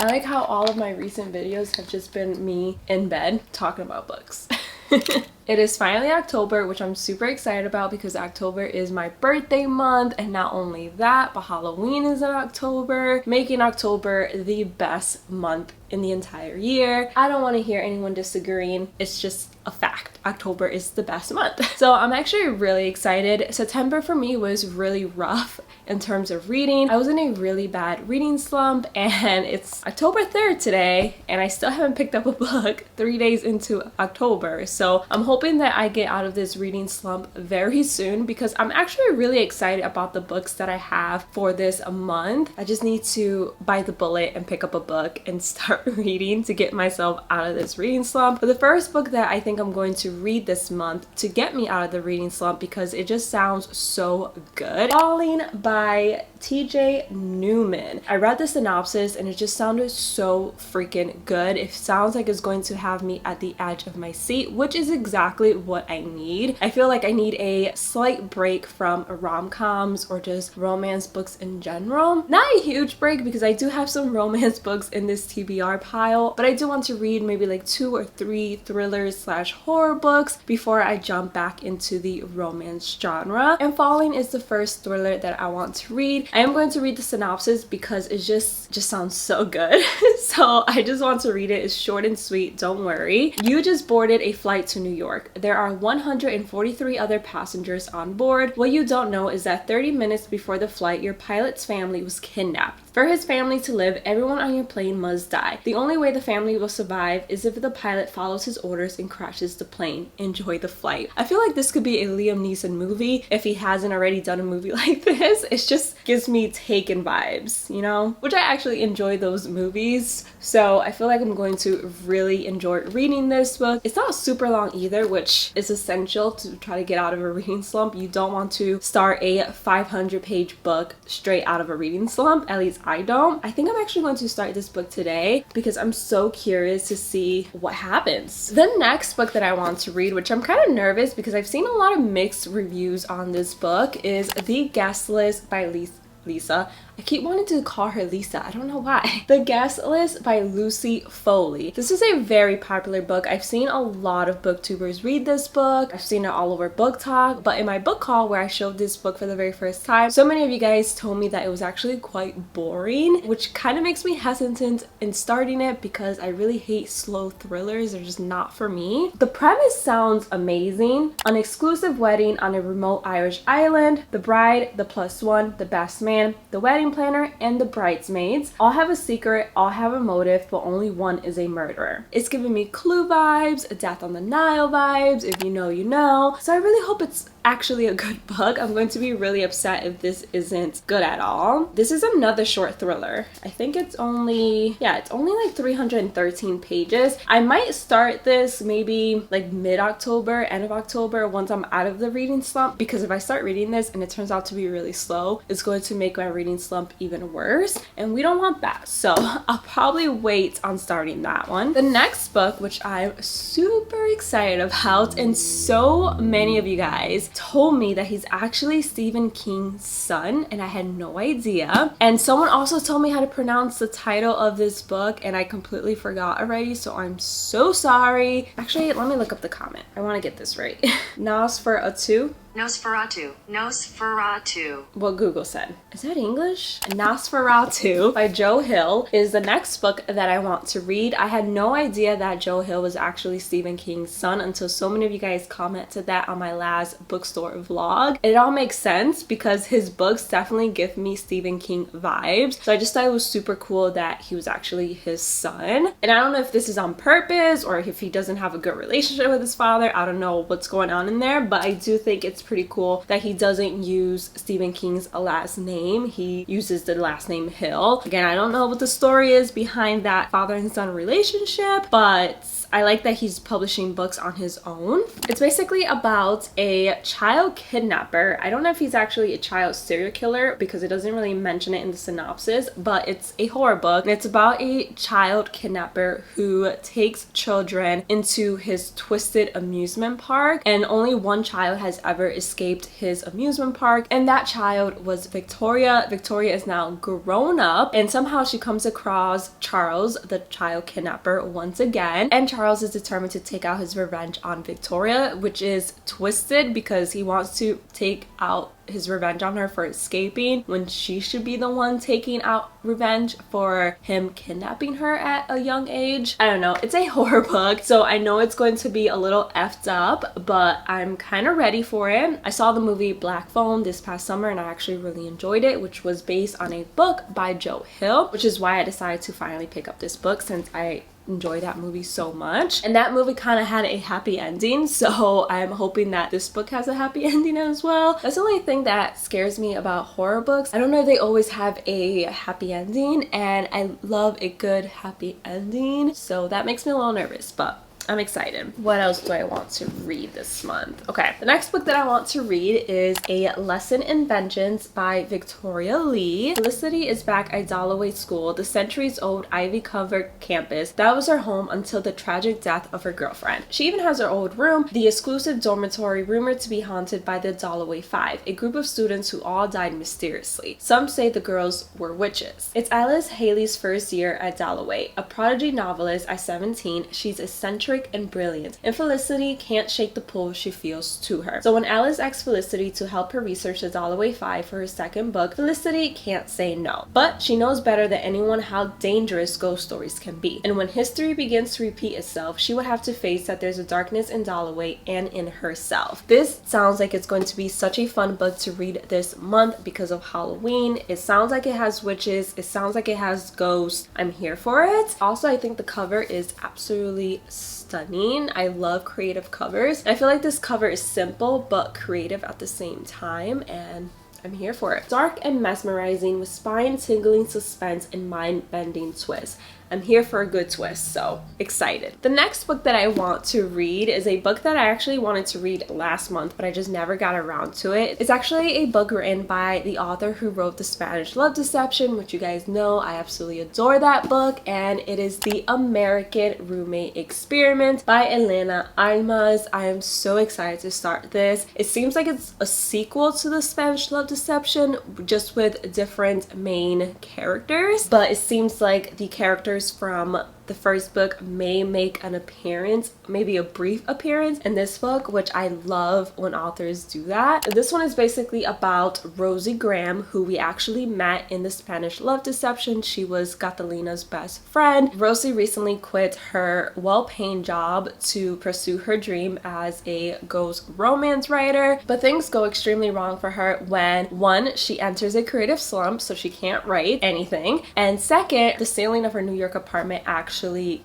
I like how all of my recent videos have just been me in bed talking about books. It is finally October, which I'm super excited about because October is my birthday month, and not only that, but Halloween is in October, making October the best month in the entire year. I don't want to hear anyone disagreeing. It's just a fact. October is the best month. So I'm actually really excited. September for me was really rough in terms of reading. I was in a really bad reading slump, and it's October 3rd today, and I still haven't picked up a book 3 days into October. So I'm hoping that I get out of this reading slump very soon because I'm actually really excited about the books that I have for this month. I just need to bite the bullet and pick up a book and start reading to get myself out of this reading slump. But the first book that I think I'm going to read this month to get me out of the reading slump, because it just sounds so good, Falling by TJ Newman. I read the synopsis and it just sounded so freaking good. It sounds like it's going to have me at the edge of my seat, which is exactly what I need. I feel like I need a slight break from rom-coms or just romance books in general. Not a huge break because I do have some romance books in this TBR pile, but I do want to read maybe like 2 or 3 thrillers slash horror books before I jump back into the romance genre. And Falling is the first thriller that I want to read. I am going to read the synopsis because it just sounds so good. So I just want to read it. It's short and sweet, don't worry. You just boarded a flight to New York. There are 143 other passengers on board. What you don't know is that 30 minutes before the flight, your pilot's family was kidnapped. For his family to live, everyone on your plane must die. The only way the family will survive is if the pilot follows his orders and crashes the plane. Enjoy the flight. I feel like this could be a Liam Neeson movie if he hasn't already done a movie like this. It just gives me Taken vibes, you know? Which I actually enjoy those movies. So I feel like I'm going to really enjoy reading this book. It's not super long either, which is essential to try to get out of a reading slump. You don't want to start a 500-page book straight out of a reading slump. At least I don't. I think I'm actually going to start this book today because I'm so curious to see what happens. The next book that I want to read, which I'm kind of nervous because I've seen a lot of mixed reviews on this book, is The Guest List by Lisa. I keep wanting to call her Lisa. I don't know why. The Guest List by Lucy Foley. This is a very popular book. I've seen a lot of booktubers read this book. I've seen it all over Book Talk, but in my book haul where I showed this book for the very first time, so many of you guys told me that it was actually quite boring, which kind of makes me hesitant in starting it because I really hate slow thrillers. They're just not for me. The premise sounds amazing. An exclusive wedding on a remote Irish island. The bride, the plus one, the best man, the wedding planner, and the bridesmaids all have a secret, all have a motive, but only one is a murderer. It's giving me Clue vibes, Death on the Nile vibes, if you know, you know. So I really hope it's actually a good book. I'm going to be really upset if this isn't good at all. This is another short thriller. I think it's only like 313 pages. I might start this maybe like mid-October, end of October, once I'm out of the reading slump, because if I start reading this and it turns out to be really slow, it's going to make my reading slump even worse, and we don't want that. So I'll probably wait on starting that one. The next book, which I'm super excited about, and so many of you guys told me that he's actually Stephen King's son, and I had no idea. And someone also told me how to pronounce the title of this book, and I completely forgot already, so I'm so sorry. Actually, let me look up the comment. I want to get this right. Nosferatu. Nosferatu. What Google said. Is that English? Nosferatu by Joe Hill is the next book that I want to read. I had no idea that Joe Hill was actually Stephen King's son until so many of you guys commented that on my last bookstore vlog. It all makes sense because his books definitely give me Stephen King vibes. So I just thought it was super cool that he was actually his son. And I don't know if this is on purpose or if he doesn't have a good relationship with his father. I don't know what's going on in there, but I do think it's pretty cool that he doesn't use Stephen King's last name. He uses the last name Hill. Again, I don't know what the story is behind that father and son relationship, but I like that he's publishing books on his own. It's basically about a child kidnapper. I don't know if he's actually a child serial killer because it doesn't really mention it in the synopsis, but it's a horror book. And it's about a child kidnapper who takes children into his twisted amusement park, and only one child has ever escaped his amusement park, and that child was Victoria. Victoria is now grown up, and somehow she comes across Charles, the child kidnapper, once again, and Charles is determined to take out his revenge on Victoria, which is twisted because he wants to take out his revenge on her for escaping when she should be the one taking out revenge for him kidnapping her at a young age. I don't know, it's a horror book, so I know it's going to be a little effed up, but I'm kind of ready for it. I saw the movie Black Phone this past summer and I actually really enjoyed it, which was based on a book by Joe Hill, which is why I decided to finally pick up this book since I enjoy that movie so much, and that movie kind of had a happy ending, so I'm hoping that this book has a happy ending as well. That's the only thing that scares me about horror books. I don't know if they always have a happy ending, and I love a good happy ending, so that makes me a little nervous, but I'm excited. What else do I want to read this month? Okay, the next book that I want to read is A Lesson in Vengeance by Victoria Lee. Felicity is back at Dalloway School, the centuries-old ivy-covered campus that was her home until the tragic death of her girlfriend. She even has her old room, the exclusive dormitory rumored to be haunted by the Dalloway Five, a group of students who all died mysteriously. Some say the girls were witches. It's Alice Haley's first year at Dalloway. A prodigy novelist at 17, she's eccentric and brilliant, and Felicity can't shake the pull she feels to her. So when Alice asks Felicity to help her research the Dalloway Five for her second book, Felicity can't say no. But she knows better than anyone how dangerous ghost stories can be. And when history begins to repeat itself, she would have to face that there's a darkness in Dalloway and in herself. This sounds like it's going to be such a fun book to read this month because of Halloween. It sounds like it has witches. It sounds like it has ghosts. I'm here for it. Also, I think the cover is absolutely stunning. I love creative covers. I feel like this cover is simple but creative at the same time, and I'm here for it. Dark and mesmerizing with spine-tingling suspense and mind-bending twists. I'm here for a good twist, so excited. The next book that I want to read is a book that I actually wanted to read last month, but I just never got around to it. It's actually a book written by the author who wrote The Spanish Love Deception, which you guys know I absolutely adore that book, and it is The American Roommate Experiment by Elena Almas. I am so excited to start this. It seems like it's a sequel to The Spanish Love Deception, just with different main characters, but it seems like the characters from the first book may make an appearance, maybe a brief appearance in this book, which I love when authors do that. This one is basically about Rosie Graham, who we actually met in The Spanish Love Deception. She was Catalina's best friend. Rosie recently quit her well-paying job to pursue her dream as a ghost romance writer, but things go extremely wrong for her when, one, she enters a creative slump, so she can't write anything, and second, the ceiling of her New York apartment actually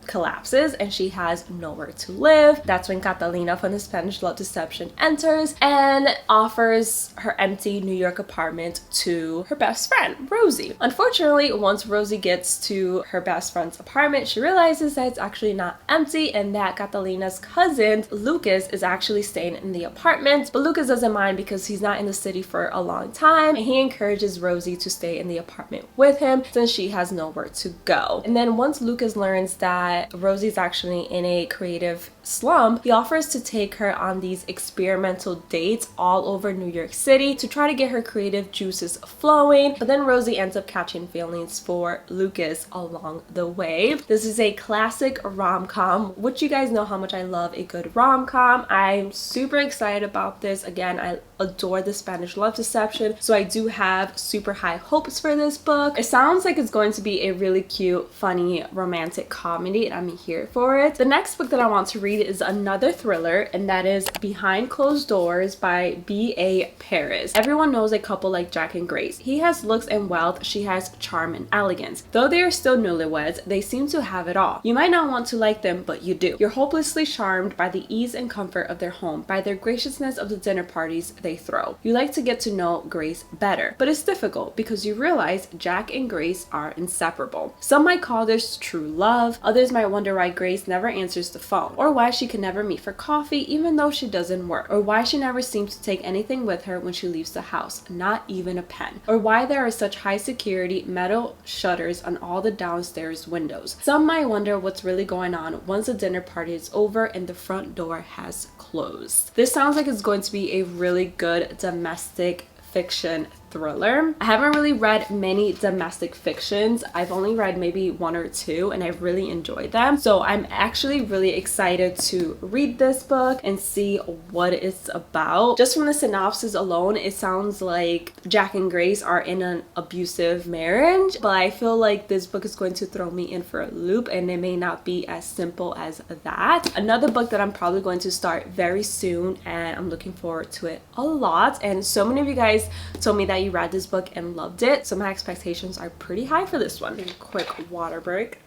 collapses and she has nowhere to live. That's when Catalina from The Spanish Love Deception enters and offers her empty New York apartment to her best friend, Rosie. Unfortunately, once Rosie gets to her best friend's apartment, she realizes that it's actually not empty and that Catalina's cousin, Lucas, is actually staying in the apartment. But Lucas doesn't mind because he's not in the city for a long time, and he encourages Rosie to stay in the apartment with him since she has nowhere to go. And then once Lucas learns that Rosie's actually in a creative slump, he offers to take her on these experimental dates all over New York City to try to get her creative juices flowing, but then Rosie ends up catching feelings for Lucas along the way. This is a classic rom-com, which you guys know how much I love a good rom-com. I'm super excited about this. Again, I adore The Spanish Love Deception, so I do have super high hopes for this book. It sounds like it's going to be a really cute, funny, romantic comedy, and I'm here for it. The next book that I want to read is another thriller, and that is Behind Closed Doors by B.A. Paris. Everyone knows a couple like Jack and Grace. He has looks and wealth, she has charm and elegance. Though they are still newlyweds, they seem to have it all. You might not want to like them, but you do. You're hopelessly charmed by the ease and comfort of their home, by their graciousness of the dinner parties they throw. You like to get to know Grace better, but it's difficult because you realize Jack and Grace are inseparable. Some might call grandmother's true love. Others might wonder why Grace never answers the phone, or why she can never meet for coffee even though she doesn't work, or why she never seems to take anything with her when she leaves the house, not even a pen, or why there are such high security metal shutters on all the downstairs windows. Some might wonder what's really going on once the dinner party is over and the front door has closed. This sounds like it's going to be a really good domestic fiction thriller. I haven't really read many domestic fictions. I've only read maybe one or two and I've really enjoyed them. So I'm actually really excited to read this book and see what it's about. Just from the synopsis alone, it sounds like Jack and Grace are in an abusive marriage, but I feel like this book is going to throw me in for a loop and it may not be as simple as that. Another book that I'm probably going to start very soon and I'm looking forward to it a lot, and so many of you guys told me that you read this book and loved it, so my expectations are pretty high for this one. Quick water break.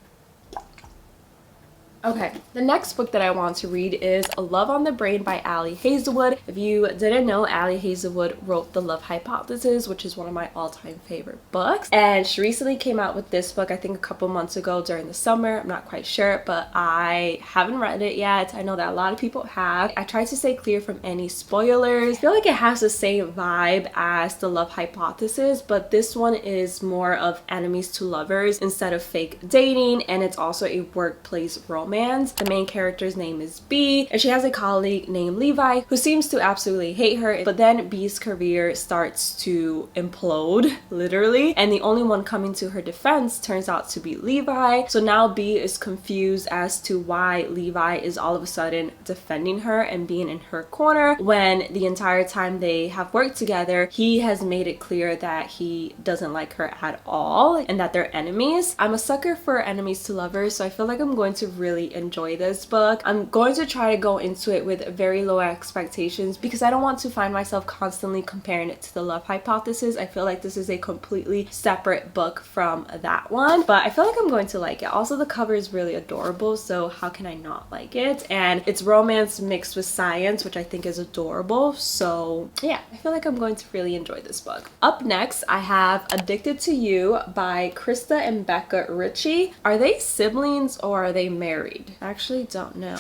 Okay, the next book that I want to read is Love on the Brain by Ali Hazelwood. If you didn't know, Ali Hazelwood wrote The Love Hypothesis, which is one of my all-time favorite books. And she recently came out with this book, I think a couple months ago during the summer. I'm not quite sure, but I haven't read it yet. I know that a lot of people have. I tried to stay clear from any spoilers. I feel like it has the same vibe as The Love Hypothesis, but this one is more of enemies to lovers instead of fake dating, and it's also a workplace romance. The main character's name is B, and she has a colleague named Levi who seems to absolutely hate her, but then B's career starts to implode, literally, and the only one coming to her defense turns out to be Levi. So now B is confused as to why Levi is all of a sudden defending her and being in her corner when the entire time they have worked together, he has made it clear that he doesn't like her at all and that they're enemies. I'm a sucker for enemies to lovers, so I feel like I'm going to really enjoy this book. I'm going to try to go into it with very low expectations because I don't want to find myself constantly comparing it to The Love Hypothesis. I feel like this is a completely separate book from that one, but I feel like I'm going to like it. Also, the cover is really adorable, so how can I not like it? And it's romance mixed with science, which I think is adorable. So yeah, I feel like I'm going to really enjoy this book. Up next, I have Addicted to You by Krista and Becca Ritchie. Are they siblings or are they married? I actually don't know.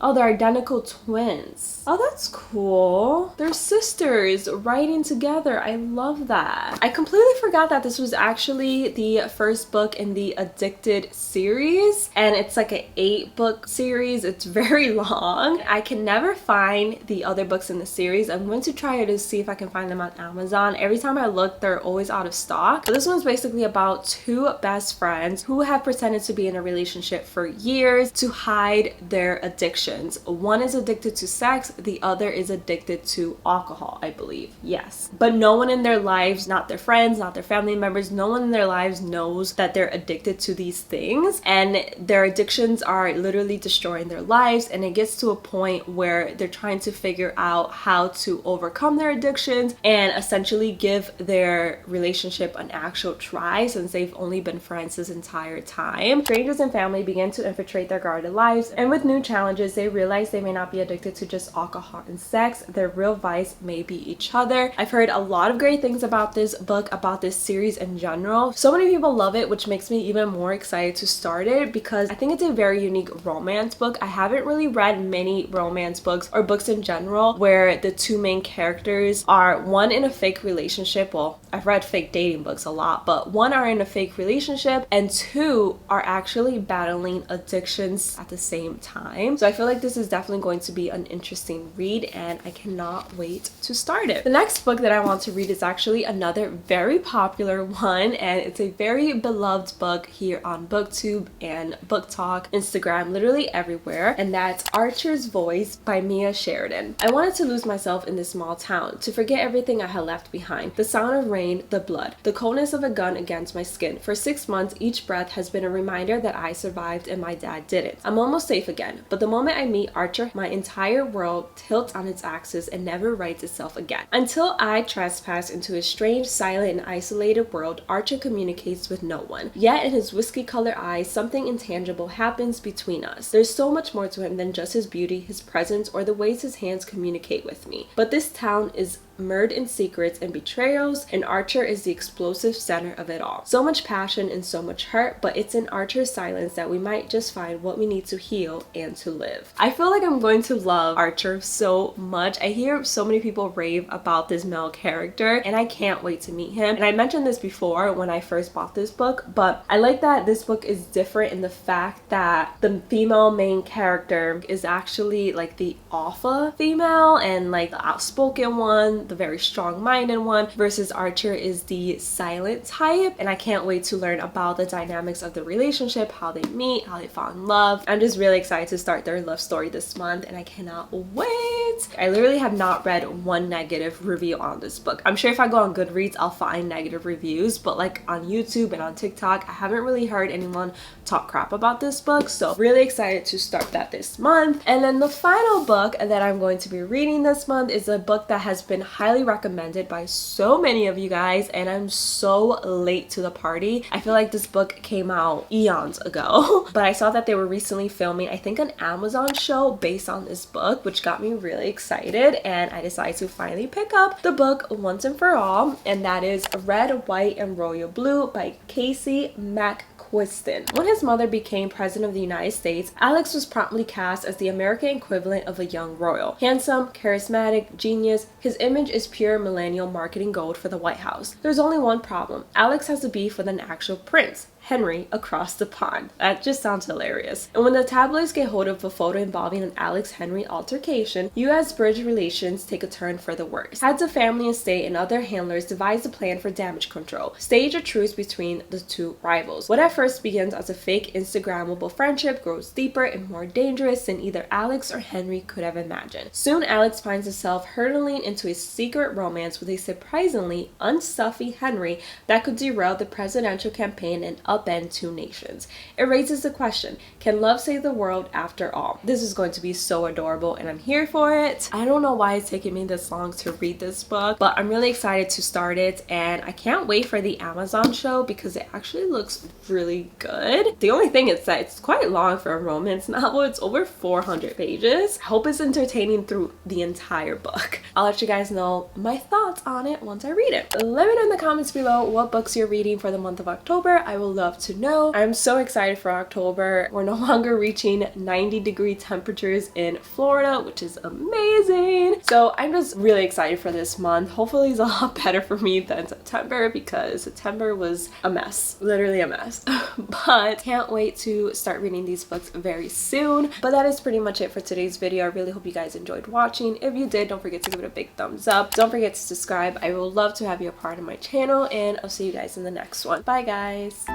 Oh, they're identical twins. Oh, that's cool. They're sisters writing together. I love that. I completely forgot that this was actually the first book in the Addicted series, and it's like an 8-book series. It's very long. I can never find the other books in the series. I'm going to try to see if I can find them on Amazon. Every time I look, they're always out of stock. But this one's basically about two best friends who have pretended to be in a relationship for years to hide their addiction. One is addicted to sex, the other is addicted to alcohol, I believe. Yes. But no one in their lives, not their friends, not their family members, no one in their lives knows that they're addicted to these things, and their addictions are literally destroying their lives, and it gets to a point where they're trying to figure out how to overcome their addictions and essentially give their relationship an actual try since they've only been friends this entire time. Strangers and family begin to infiltrate their guarded lives, and with new challenges, they realize they may not be addicted to just alcohol and sex. Their real vice may be each other. I've heard a lot of great things about this book, about this series in general. So many people love it, which makes me even more excited to start it because I think it's a very unique romance book. I haven't really read many romance books or books in general where the two main characters are one in a fake relationship. Well, I've read fake dating books a lot, but one are in a fake relationship and two are actually battling addictions at the same time. So I feel like this is definitely going to be an interesting read and I cannot wait to start it. The next book that I want to read is actually another very popular one, and it's a very beloved book here on BookTube and Book Talk, Instagram, literally everywhere, and that's Archer's Voice by Mia Sheridan. I wanted to lose myself in this small town, to forget everything I had left behind. The sound of rain, the blood, the coldness of a gun against my skin. For 6 months, each breath has been a reminder that I survived and my dad didn't. I'm almost safe again, but the moment I meet Archer, my entire world tilts on its axis and never rights itself again. Until I trespass into a strange, silent, and isolated world, Archer communicates with no one. Yet in his whiskey-colored eyes, something intangible happens between us. There's so much more to him than just his beauty, his presence, or the ways his hands communicate with me. But this town is mired in secrets and betrayals, and Archer is the explosive center of it all. So much passion and so much hurt, but it's in Archer's silence that we might just find what we need to heal and to live. I feel like I'm going to love Archer so much. I hear so many people rave about this male character, and I can't wait to meet him. And I mentioned this before when I first bought this book, but I like that this book is different in the fact that the female main character is actually like the alpha female and like the outspoken one, the very strong-minded one, versus Archer is the silent type. And I can't wait to learn about the dynamics of the relationship, how they meet, how they fall in love. I'm just really excited to start their love story this month, and I cannot wait. I literally have not read one negative review on this book. I'm sure if I go on Goodreads I'll find negative reviews, but like on YouTube and on TikTok I haven't really heard anyone talk crap about this book, so really excited to start that this month. And then the final book that I'm going to be reading this month is a book that has been highly recommended by so many of you guys, and I'm so late to the party. I feel like this book came out eons ago but I saw that they were recently filming, I think, an Amazon show based on this book, which got me really excited, and I decided to finally pick up the book once and for all, and that is Red, White, and Royal Blue by Casey McQuiston. When his mother became president of the United States, Alex was promptly cast as the American equivalent of a young royal. Handsome, charismatic, genius, his image is pure millennial marketing gold for the White House. There's only one problem. Alex has a beef with an actual prince, Henry, across the pond. That just sounds hilarious. And when the tabloids get hold of a photo involving an Alex-Henry altercation, US-British relations take a turn for the worse. Heads of family and state and other handlers devise a plan for damage control, stage a truce between the two rivals. What at first begins as a fake Instagrammable friendship grows deeper and more dangerous than either Alex or Henry could have imagined. Soon Alex finds himself hurtling into a secret romance with a surprisingly unstuffy Henry that could derail the presidential campaign and upend two nations. It raises the question, can love save the world after all? This is going to be so adorable and I'm here for it. I don't know why it's taking me this long to read this book, but I'm really excited to start it, and I can't wait for the Amazon show because it actually looks really good. The only thing is that it's quite long for a romance novel. It's over 400 pages. I hope it's entertaining through the entire book. I'll let you guys know my thoughts on it once I read it. Let me know in the comments below what books you're reading for the month of October. I will love to know. I'm so excited for October. We're no longer reaching 90-degree temperatures in Florida, which is amazing. So I'm just really excited for this month. Hopefully it's a lot better for me than September, because September was a mess, literally a mess. But can't wait to start reading these books very soon. But that is pretty much it for today's video. I really hope you guys enjoyed watching. If you did, don't forget to give it a big thumbs up. Don't forget to subscribe. I would love to have you a part of my channel, and I'll see you guys in the next one. Bye guys.